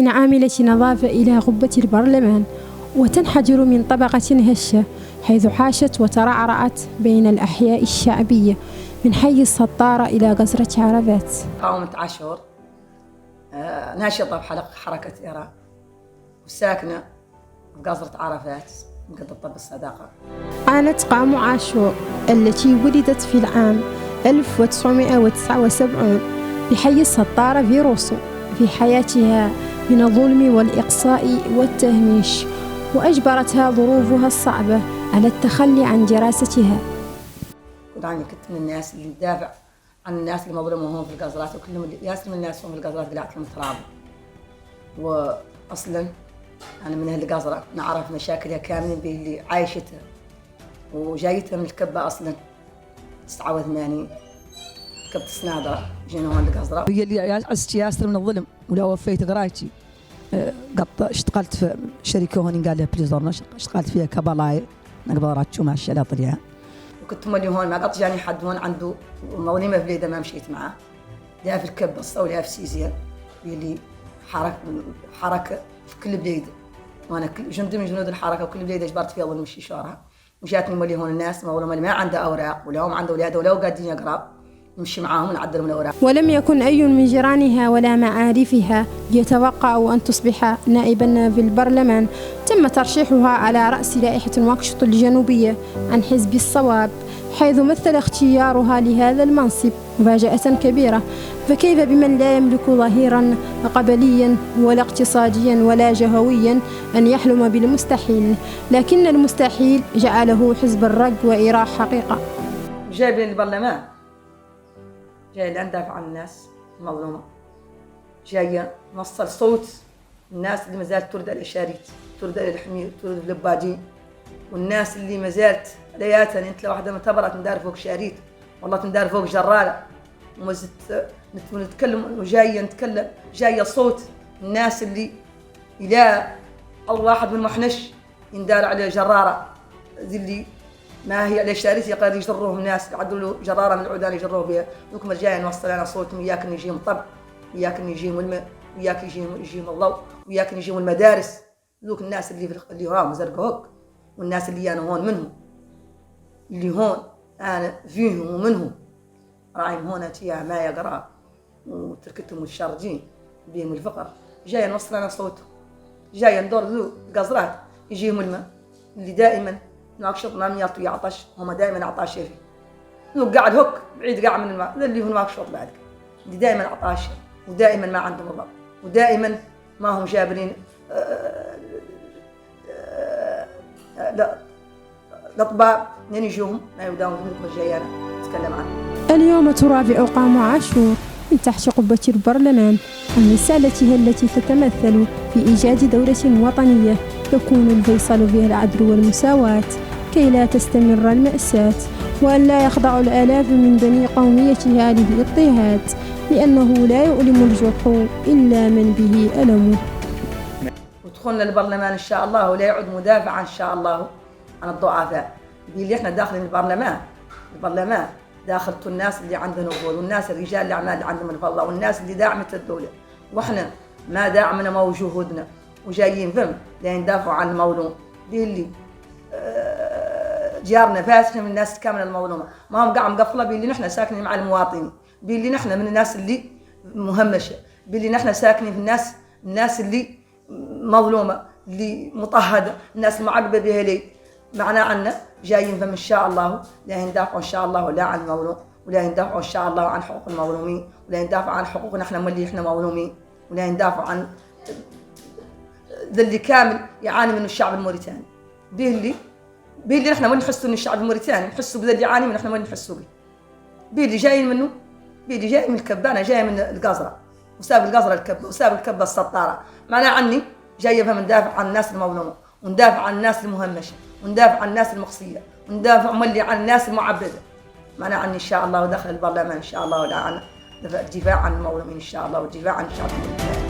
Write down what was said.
من عاملة نظافة إلى غبة البرلمان، وتنحدر من طبقة هشة حيث عاشت وترعرعت بين الأحياء الشعبية من حي السطارة إلى قصرة عرفات. قاومة عاشور ناشطة بحركة إيران وساكنة في قصرة عرفات مقدة طب الصداقة. عانت قام عاشور التي ولدت في العام 1979 بحي السطارة في روسو في حياتها من الظلم والإقصاء والتهميش، وأجبرتها ظروفها الصعبة على التخلي عن دراستها. كنت من الناس اللي تدافع عن الناس اللي مظلومين هون في القصرات، وكلهم ياسر من الناس هون في القصرات قلعت لهم تراب. وأصلاً أنا من أهل القصرة نعرف مشاكلها كاملين باللي عايشتها وجايتها من الكبة أصلاً 89 كبة سنادرة جينا هون القصرة. هي اللي عزت ياسر من الظلم ولا وفيت قرايتي. اشتغلت في شركة هون قال لها بليزورنا، اشتغلت فيها كبلاي نقدر شو مع الشلاط اللي وكنت مولي هون ما قط جاني حد هون عنده مظلمة في بليده ما مشيت معاه. لا في الكبة الصولة في سيزيان اللي حركة في كل بليده، وانا جندي من جنود الحركة وكل بليده اجبرت فيها ظلم مشي شوارها. وجاتني مولي هون الناس ما عنده اوراق ولا هم عنده اولاد ولا قاعدين يقرأ نمشي معاهم ونعدلهم الأوراق. ولم يكن أي من جيرانها ولا معارفها يتوقع أن تصبح نائبا في البرلمان. تم ترشيحها على رأس لائحة نواكشوط الجنوبية عن حزب الصواب، حيث مثل اختيارها لهذا المنصب مفاجأة كبيرة. فكيف بمن لا يملك ظهيرا قبليا ولا اقتصاديا ولا جهويا أن يحلم بالمستحيل؟ لكن المستحيل جعله حزب الرق وإيراح حقيقة. جايب البرلمان جاي ندافع عن الناس المظلومة، جاي نوصل صوت الناس اللي ما زالت ترد الإشاريت، ترد الحمير، ترد اللبادين، والناس اللي ما زالت لياتها انت لو واحدة متبرت ندار فوق شاريت والله تندار فوق جرالة وما زلت نتكلم وجاي نتكلم جاي صوت الناس اللي إلى الواحد من محنش يندار عليه جرارة ذي اللي ما هي الاشاريت يقدر يجروهم الناس يعدوا له جراره من العودان يجروه بها. دوك جاي نوصل انا صوتهم وياك يجيهم طب وياك يجيهم الماء وياك يجيهم الضوء وياك يجيهم المدارس. دوك الناس اللي هون زرقوك والناس اللي انا هون منهم اللي هون انا فيهم ومنهم راعيهم هون تيا ما يقرا وتركتهم الشارجين بهم الفقر. جاي نوصل انا صوتهم جاي ندور ذو قصرات يجيهم الماء اللي دائما نواكشوط ما يعطوا يعطش هم دائما عطاش فيه. لو قاعد هوك بعيد قاعد من الماء اللي هو نواكشوط بعد اللي دائما عطاش ودائما ما عندهم رضا ودائما ما هم جابرين لا الاطباء من يجوهم ما يوداهم منكم الجيانه نتكلم عنه. اليوم ترافع قام عاشور من تحت قبة البرلمان عن رسالتها التي تتمثل في إيجاد دولة وطنية يكون الفيصل فيها العدل والمساواة كي لا تستمر المأساة، وأن لا يخضع الآلاف من بني قوميتها للاضطهاد، لأنه لا يؤلم الجرح إلا من به ألمه. ودخلنا البرلمان إن شاء الله ولا يعود مدافعا إن شاء الله عن الضعفاء. اللي احنا داخلين البرلمان داخلت الناس اللي عندهم نفوذ والناس الرجال الأعمال اللي عندهم الفضل والناس اللي داعمت الدولة، واحنا ما داعمنا موجودنا وجايين فم لين ندافعوا عن المظلوم. دي اللي جارنا فاسنا من الناس كامله المظلومه ما هم قاعد مقفله باللي نحن ساكنين مع المواطنين، باللي نحن من الناس اللي مهمشه، باللي نحن ساكنين في الناس اللي مظلومه اللي مضطهده، الناس المعقبه بها لي معنا عنا جايين فم ان شاء الله لا ندافعوا ان شاء الله ولا عن المظلوم ولا ندافعوا ان شاء الله عن حقوق المظلومين ولا ندافعوا عن حقوقنا احنا اللي احنا مظلومين ولا ندافعوا عن ذا اللي كامل يعاني منه الشعب الموريتاني. به اللي نحن ما نحسوا ان الشعب الموريتاني نحسوا بذا اللي يعاني منه، نحن ما نحسوا به اللي جايين منه، به اللي جاي من الكبه. انا جاي من القصره وساب القصره الكبه وساب الكبه السطاره، معناه عني جايه فهم ندافع عن الناس المظلومه وندافع عن الناس المهمشه وندافع عن الناس المقصيه وندافع ملي عن الناس المعبده. معناه عني ان شاء الله وداخل البرلمان ان شاء الله ولا عن الدفاع عن المظلومين ان شاء الله والدفاع عن الشعب الموريتاني.